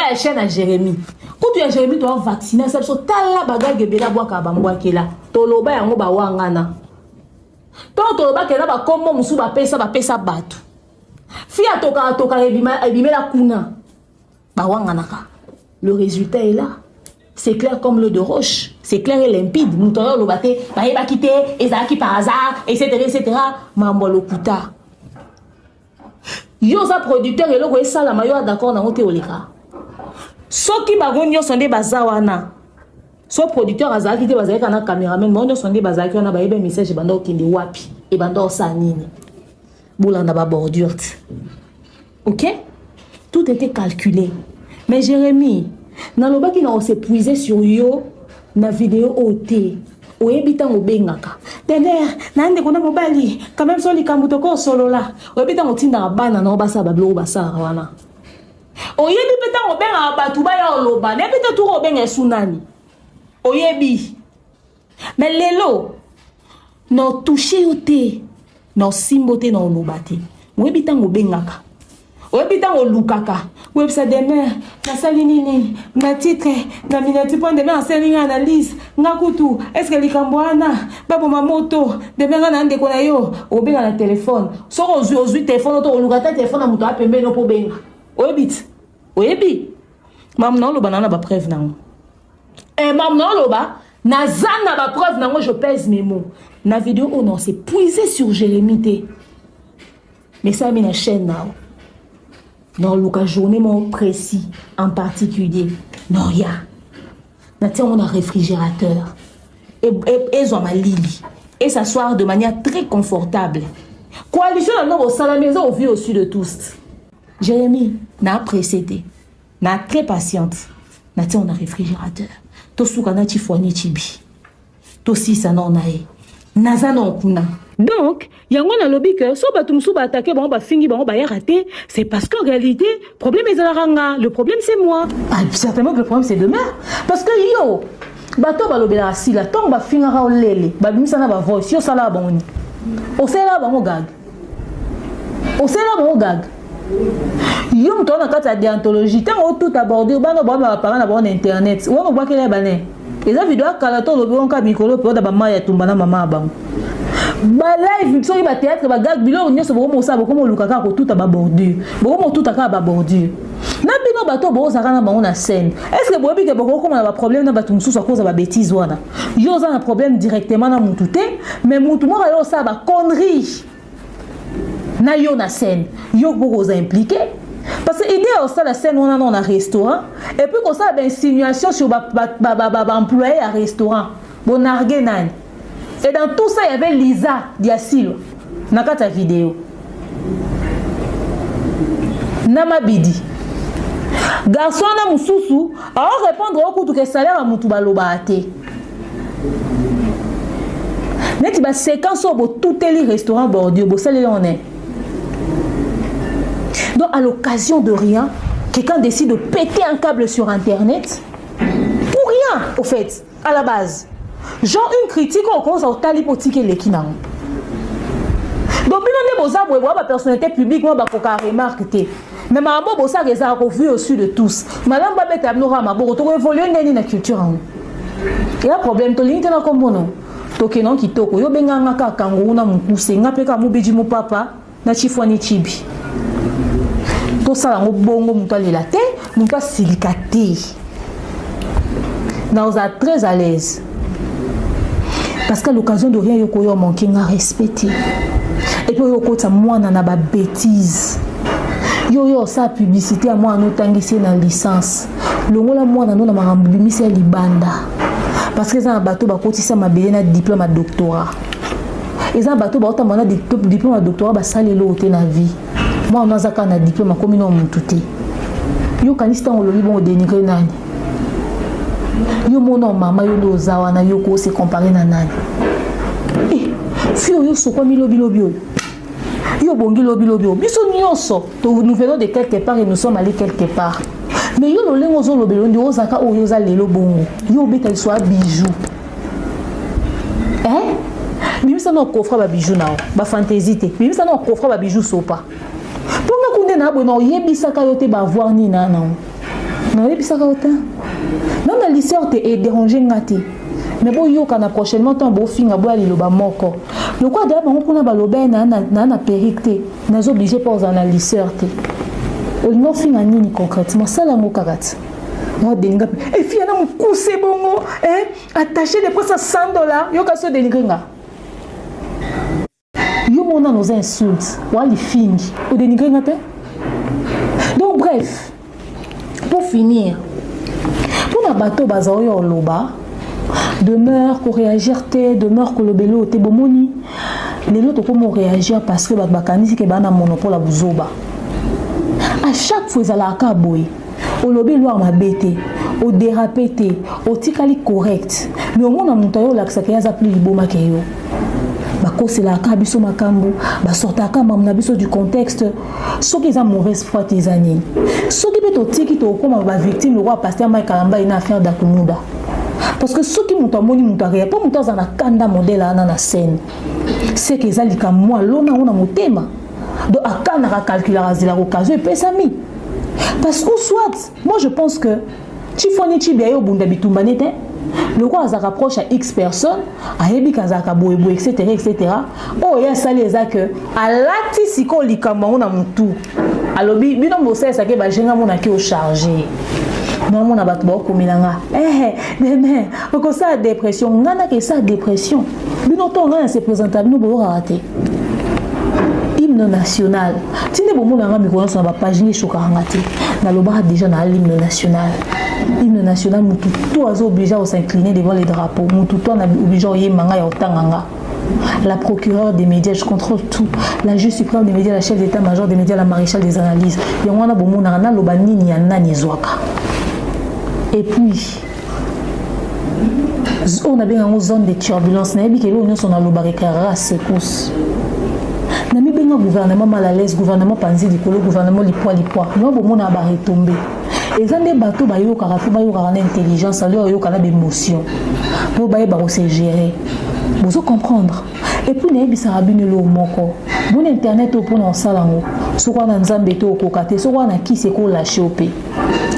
ya chaîne à Jérémy. Quand tu es Jérémy, tu vas vacciner. C'est parce que tu as la bagarre de Bela Boaka Bamboa qui est là. Toloba yango ba wangana. Tant toloba qui est là, ba comme musu ba pesa batu. Fia toka ebime la kuna. Ba wangana ka. Le résultat est là. C'est clair comme l'eau de roche. C'est clair et limpide. Nous t'aurons le batté. Bah il va quitter. Et ça qui par hasard. Etc. etc. Mambo le kuta. Yo sa producteur et le voyez ça la maillot d'accord dans l'hôtel oleka. So qui bagonyo sont des bazawana. So producteur azar qui te bazar kana caméraman mon sont des bazar qui on a ba message bando kindi wapi et bando sa nini. Boulanda ba bordure. OK? Tout était calculé. Mais Jérémy, naloba qui n'a s'épuisé sur yo na vidéo OT. Oebita ngobengaka. Tener, nande kona mobali, quand même so likambuto ko solo la. Oebita ngotinda bana na obasa bablo basa wana. Oyebi peta ngobenga batu ba ya oloba, ne peta tu ngobenga sunani. Oyebi. Mais lelo no toucher ote, no simbote no olobate. Oebita ngobengaka. Oebita ngolukaka. Websa demain, na salinini, na titre, na minati point demain en saline analyse, na kutu, est-ce que likamboana, babo ma moto, demain na ndeko na yo, obenga na téléphone. So ozu téléphone to olukata téléphone na muto apembe no po benga. Oyebit. Oyebi. Mam na loba na ba preuve na. Mam na loba, na zana ba preuve na je pèse mes mots. Na vidéo on non c'est puisé sur Jérémy T. Mais ça mis na chaîne na. Dans le journée précis en particulier non rien on a réfrigérateur et ma lili et s'asseoir de manière très confortable coalition à la maison au vu au-dessus de tous. Jérémy n'a précédé n'a très patiente on a réfrigérateur to soukana tifoni tibi to si ça non nae naza non kuna. Donc, yango na lobby que so batum sou ba attaquer ba fingi ba raté, c'est parce qu'en réalité, problème est la ranga, le problème c'est moi. Ah, certainement que le problème c'est demain parce que yo bato ba lobela asila ton ba finga olele, ba bimisa na ba voice yo sala ba oni. O sala ba mo gag. O sala ba mo gag. Yo mto na kata déontologie, tant tout abordé ba no ba parent na ba internet. Wo no ba kele ba ne. Et la vidéo kala to lobi on ka mikolo pe da ba maya tumbana mama ba. Ba live so ba théâtre ba gag bilo nyo so bo sa bo ko mo lukaka ko tout ba bordure bo mo tout aka ba bordure na bino bato bo za kana ba on a scène est-ce que bo bi ke bo ko na ba problème na bato mususu à cause ba bêtise wana yo za na problème directement na mutu te mais mutu mo yo sa ba connerie na yo na scène yo bo za impliqué parce que idée au ça la scène on a un restaurant et puis comme ça ba insinuation sur ba employé à restaurant bon nargué nani. Et dans tout ça, il y avait Lisa Diasilo. Dans ta vidéo. Namabidi. Garçon na mususu, a répondre au coup que salaire à mutu balobate. Net ba séquence au tout les restaurants Bordeaux, bo salé on est. Donc à l'occasion de rien, quelqu'un décide de péter un câble sur internet pour rien au fait, à la base. Genre une critique au cause au talipotique et l'équinang. Donc, bien sûr, vous avez la personnalité publique, vous avez remarqué. Mais maman, vous avez vu au-dessus de tous. Madame Babette Abnoura, vous avez évolué dans la culture. Il y a un problème, tu as un comme non. Tu as un qui toko, tu as un kangourou, tu as un poussé, tu as un bidji, mon papa, tu as un chibi. Tout ça, tu as un bongo, tu as la tête, tu as silicaté. Vous êtes très à l'aise. Parce qu'à l'occasion de rien, il y a manqué de respecter. Et puis, il y a moi na ba bêtise. Yo sa publicité à moi no tangisi na licence. Le ngola moi na no na marambimisi libanda. Parce que ça bateau ba kotisa mabele na diplôme à doctorat. Et ça bateau ba otamana diplôme à doctorat ba salelo ote na vie. Moi on a zaka na diplôme comme no mututé. Yo kanista on lobi bon dénigrer nani. Yo mono mama yo no zawana yo ko se comparer na nani. Fio yo soko mi lobi yo bongi lobi biso nyonso nous venons de quelque part et nous sommes allés quelque part mais yo no lengo zo lobi ndi ozaka o yo za lelo bongo yo beta soit bijou bimisa no coffre ba bijou na ba fantaisie te bimisa no coffre ba bijou sopa ponga kunde na bono yebisa ka yo te ba voir ni na Non, et puis ça va autant. Non, la lisseur t'est dérangé ngati. Mais bon, yo kana prochainement tant beau fin à boire les loba moko. Le quoi d'ailleurs, on a balobé na péricté. N'a obligé pas aux analyseurs te. Au niveau fin à nini concrètement ça la mokarat. Moi dénigre. Et fi na mon coup c'est bon hein attaché depuis ça $100 yo ka so dénigrer nga. Yo on a nos insultes. Wa li fini. Au dénigrer nga te. Donc bref. Pour finir. Pour na bateau bazao yo loba. Demeure qu'on réagir te, demeure que le bélo te bomoni. Les autres comment réagir parce que bakani c'est que bana monopole à buzoba. À chaque fois ils allaient à boy. Au lobby loin ma bête, au dérapété, au tikali correct. Mais au moins on a monté là que ça a plus liboma que yo. Bako c'est la kabiso makambo, ba sorta ka mamna biso du contexte. Ceux qui ont mauvaise foi tes années. Ceux qui peut tiki to comme ba victime le roi pasteur Mike Kalamba une affaire d'Akumuda. Parce que ceux qui m'ont amené mon carrière, pas mon temps dans la kanda modèle dans la scène. C'est que ça dit comme moi, l'on a mon thème. Donc à quand on a calculé la occasion et puis ça mis. Parce que soit, moi je pense que tu fais une chibia au bunda bitumbanete, le roi ça rapproche à X personnes, à Ebi Kazaka boebo etc. Oh il y a ça les a que à l'ati siko likamba on a mon tout. Alors bino bossé ça que ba jenga mon a qui au chargé. Non, mon abat beaucoup milanga. Mais, pourquoi ça dépression? On a que ça dépression. Mais non, on a se présentable, nous pouvons rater. Hymne national. Si les moments où on a sur la page, ni chocarangati. Dans le bar déjà dans l'hymne national. Hymne national, nous tout obligé à s'incliner devant les drapeaux. Nous tout on a obligé à y manga et otanganga. La procureure des médias, je contrôle tout. La juge suprême des médias, la chef d'état-major des médias, la maréchale des analyses. Et on a beaucoup de lobani ni anani zwaka. Et puis, on a bien une zone de turbulence. On a bien le barricade secousse. On a bien un gouvernement mal à l'aise, gouvernement panzi du colo, gouvernement lipoa. Nous avons un barré tombé. Et ça des bateaux, ils ont une intelligence, ils ont une émotion. Pour se gérer. Vous comprendre. Et puis, on a bien un le moko. Bon internet pour nous salango. Soit on a un zambeto au kokate, soit on a qui c'est qu'on lâche au pays.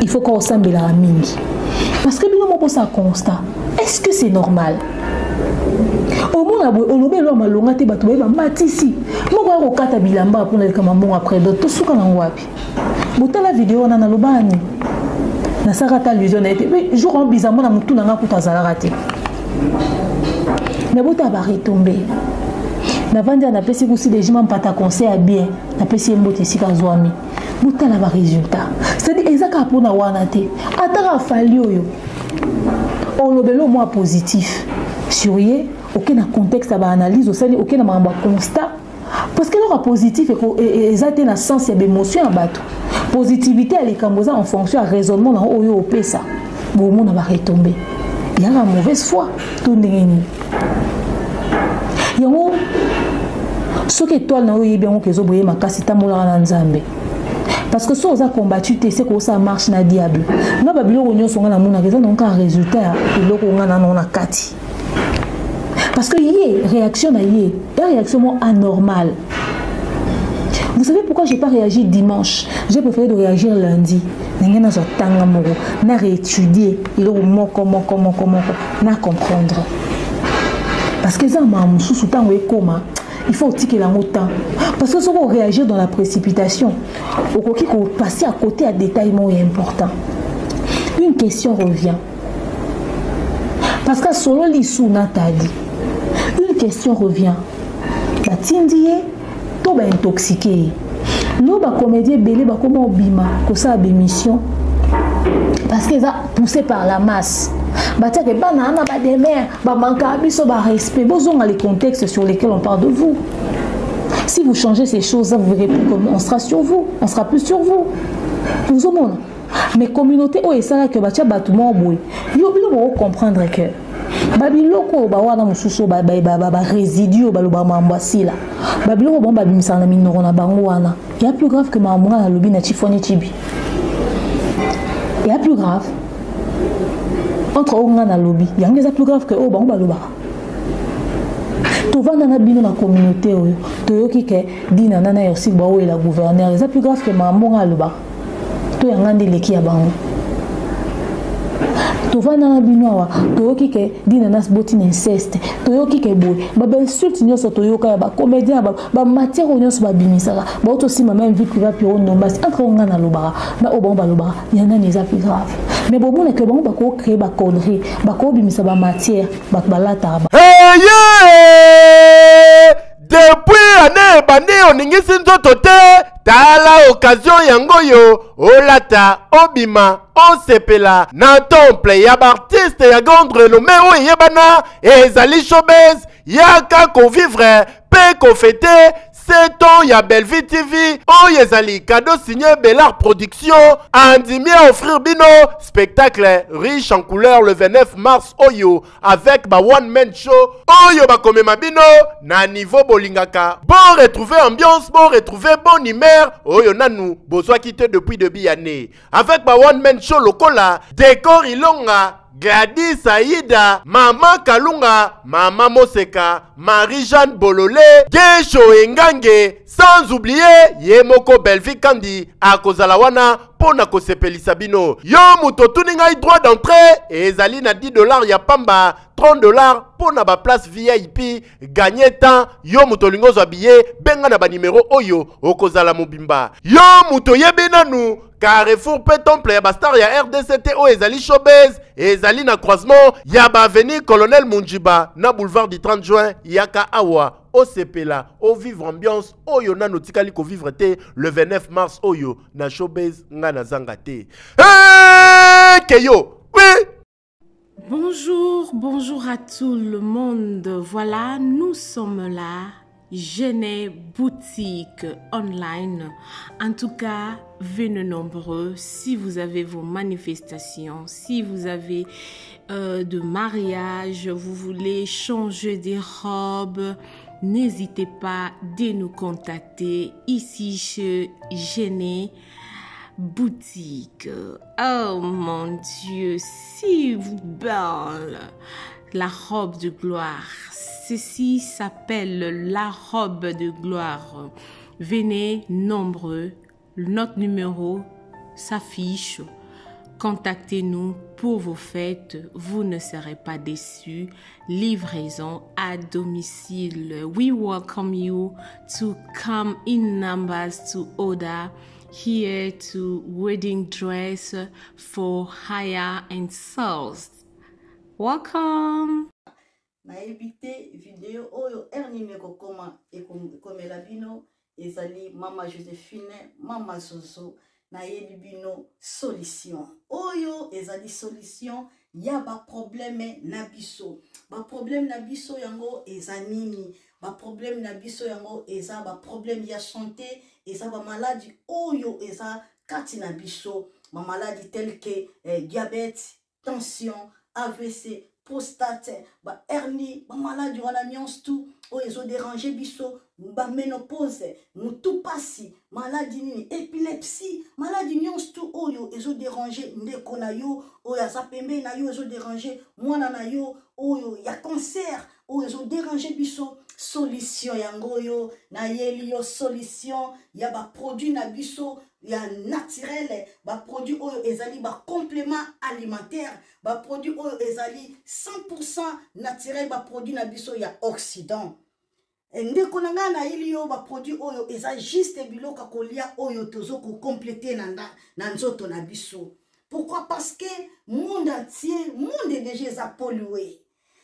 Il faut qu'on s'en la mingi. Parce que nous avons un constat. Est-ce que c'est normal? Au moins, on a bien malonga te bato ba matisi. Moi ko kata bilamba pour le kamambo après d'autres tout suka na wapi. Bota la vidéo na lobani. Na sarata allusion na été. Mais jour en bizarrement na mutu na ngakuta zala raté. Mais bota ba retomber. Na vandi na pesi aussi des gens pas ta conseil à bien. Na pesi mbote sika zwami. Bota la résultat. C'est-à-dire ezaka pour na wana te. Atara fali oyo. On le moins positif. Sur y aucun contexte à analyse au sein aucun constat parce que le positif et ça a un sens et d'émotion en bateau positivité elle est comme ça en fonction à raisonnement dans oyo op ça bon monde va retomber il y a la mauvaise foi tout ndengeni yango ce que toi na oyo bien que zo boye makasi tamola na nzambe parce que si on a combattu c'est que ça marche na diable na babilo ronyo songa na mona que ça donc un résultat et loko ngana na na kati. Parce que y réaction à y une réaction anormale. Vous savez pourquoi j'ai pas réagi dimanche? J'ai préféré de réagir lundi. Na réétudier, na comprendre. Parce que ça m'a sous temps il faut tirer la temps. Parce que si on réagit dans la précipitation, on peut passer à côté à détail important. Une question revient. Parce que solo l'issue n'a pas dit. Une question revient. La tindie, tout va intoxiqué. Nous, les comédiens, belé, comment bima, que ça a des missions. Parce qu'ils ont poussé par la masse. Batia que banana, ba des mères, ba manka, biso, ba respect. Besoin dans les contextes sur lesquels on parle de vous. Si vous changez ces choses-là, vous verrez plus comment on sera sur vous. On sera plus sur vous. Nous au monde. Mais communauté, oh, et ça là que batia batoument boui. Yo, vous comprendre que. Babiloko bawana mususu ba résidu ba loba mambasi la babiloko bon ba bimisa na minoro na bango wana il y a plus grave que mamunga na lobi na chifoni chibi il y a plus grave entre onga na lobi il y a plus grave que o bango ba loba to vanda na bino na communauté oyo to yoki ke dina nana yosi ba o la gouverneur il y a plus grave que mamunga loba to yanga ndele ki ya bango tovanda na bino awa toyoki ke dinanas botina inceste toyoki ke boye bainsulte nyonso toyoka ya bacomédien bamatière oyo nyonso babimisaka baotosima même vie priva pio nombasi entre onga na lobaka na oyo bango balobaka ya nani eza plus grave mais bomonake bango bakocrée baconnerie bakobimisa bamatière bato balataka depuis année bandi oningisi nzoto te tala occasion yango yo olata obima osepela na temple ya baartiste ya grande renommée oyo eyebana ezali showbiz yaka kovivre pe kofete 7 ans ya Belleville TV oyo ezali cadeau signé Bellard Production andimi à offrir bino spectacle riche en couleurs le 29 mars oyo avec ba one man show oyo bakomema bino na niveau bolingaka bon retrouver ambiance bon retrouver bonne humeur oyo nanu bozwa quitté depuis début année avec ba one man show lokola décor ilonga Gladys Aïda, Maman Kalunga, Maman Moseka, Marie-Jeanne Bololé, Gesho Engange, sans oublier Yemoko Belleville Kandi, Akozalawana, Pona Kosepelisa Bino. Yo muto tuninga droit d'entrée, et ezali na $10 ya pamba, $30 pona ba place VIP, gagner temps, yo muto lingozo habillé, benga na ba numéro oyo, Okozala Mobimba. Yo muto yebinanu, Carrefour pe temple ya bastar ya RDCT o ezali showbiz ezali na croisement ya ba avenue Colonel Munjiba na boulevard du 30 juin yaka awa o sepela o vivre ambiance oyo na notikali ko vivre te le 29 mars oyo na showbiz nga na zanga te keyo oui. Bonjour à tout le monde. Voilà, nous sommes là. Jeunet boutique online. En tout cas, venez nombreux. Si vous avez vos manifestations, si vous avez de mariage, vous voulez changer des robes, n'hésitez pas de nous contacter ici chez Jeunet boutique. Oh mon Dieu, si vous belle la robe de gloire. Ceci s'appelle la robe de gloire. Venez nombreux. Notre numéro s'affiche. Contactez-nous pour vos fêtes. Vous ne serez pas déçus. Livraison à domicile. We welcome you to come in numbers to order here to wedding dress for hire and sales. Welcome. Na évité vidéo oyo ernime kokoma ekomela bino ezali mama Joséphine mama Zozo na yebi bino solution oyo ezali solution ya ba problème na biso yango eza nini ba problème na biso yango eza ba problème ya santé eza ba maladie oyo eza kati na biso ba maladie telle que diabète tension AVC prostate, ba hernie, ba maladie wana nyonso tout oyo ezo déranger biso, ba ménopause, mutu pasi, maladie nini, épilepsie, maladie nyonso tout oyo ezo déranger ndeko na yo, oyo aza pembe na yo ezo déranger mwana na yo, oyo ya cancer, oyo ezo déranger biso, solution yango yo, na yeli yo solution, ya ba produit na biso, ya naturel, ba produit oyo ezali ba complément alimentaire, ba produit oyo ezali 100% naturel, ba produit na biso ya Occident. Ndeko nanga na ili yo ba produit oyo eza juste biloka kolia oyo tozo ko compléter na nzoto na biso. Pourquoi? Parce que monde entier, monde déjà eza pollué.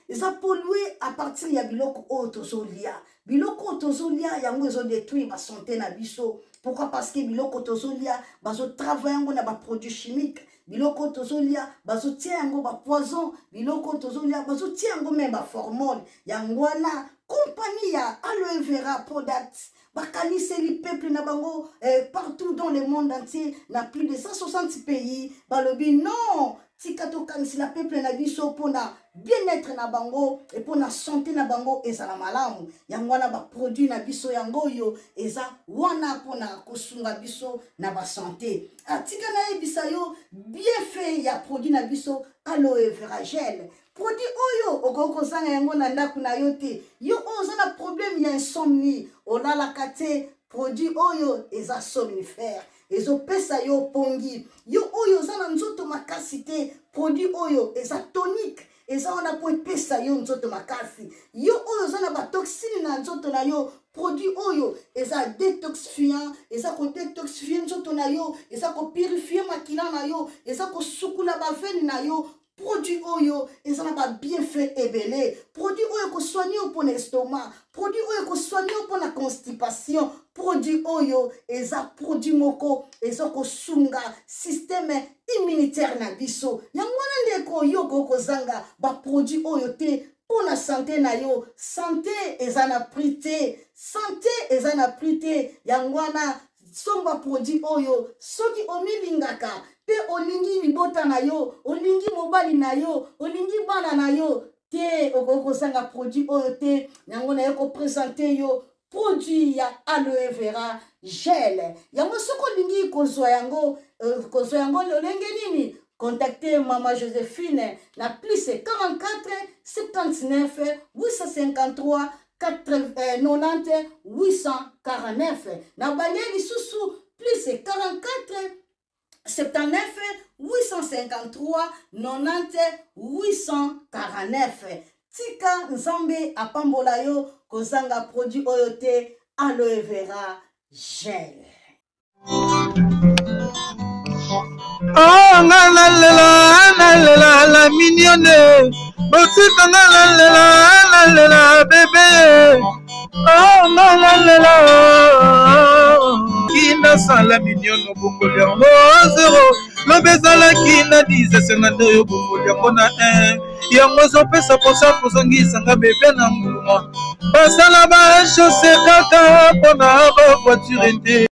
Eza pollué à partir ya biloko oyo tozo lia. Biloko tozo lia yango ezo détruire ba santé na biso. Pourquoi? Parce que biloko tozolia bazo travailler yango na ba produits chimiques, biloko tozolia bazo tia yango ba poison, biloko tozolia bazo tia yango même ba hormone. Yango wana compagnie ya aloe vera products bakaniseli peuple na bango partout dans le monde entier, na plus de 160 pays, balobi non tikato kanisi la peuple na biso pona bien-être na bango et pona santé na bango ezala malamu yango wana ba produit na biso yango yo eza wana pona kosunga biso na ba santé atika na ebisa yo bien fait ya produit na biso aloe vera gel produit oyo okoko zanga yango na ndaku na yo te yo oza na problème ya insomnie olala kate produit oyo eza somnifère ezo pesa yo pongi yo oyo za na nzoto makasi efficacité produit oyo eza tonique eza wana po epesa yo nzoto makasi yo oyo oza na batoxine na nzoto na yo produit oyo eza détoxifiant eza kodétoxifie nzoto na yo eza kopurifie makila na yo eza kosukula bavene na yo produit oyo eza na babienfait ebele produit oyo kosoigne yo mpona estomac produit oyo kosoigne yo mpona constipation produit oyo eza produit moko eza kosunga système immunitaire na biso yango wana ndeko yo kokozanga baproduit oyo te mpona santé na yo santé eza na prix te santé eza na prix te yango wana somba produit oyo soki omilingaka pe olingi libota na yo olingi mobali na yo olingi bana na yo te okozanga produit oyo te yango na yo kopresente yo produit ya aloe vera gel yango soko olingi kozwa yango lolenge nini contactez Maman Joséphine na plus 44 79 853 90 849 na balieli susu plus 44 79 853 90 849 tika nzambe apambola yo kozanga produit oyo te aloe vera gel. Oh la mignonne, botika la bébé. Oh kina sala mignonne bokoli yango 0 lobezala kina 10 sengando yo bokoli yango na 1 yango zopesa posa kozongisanga bebe na mbuma basala bachose kaka mpona bavoiture te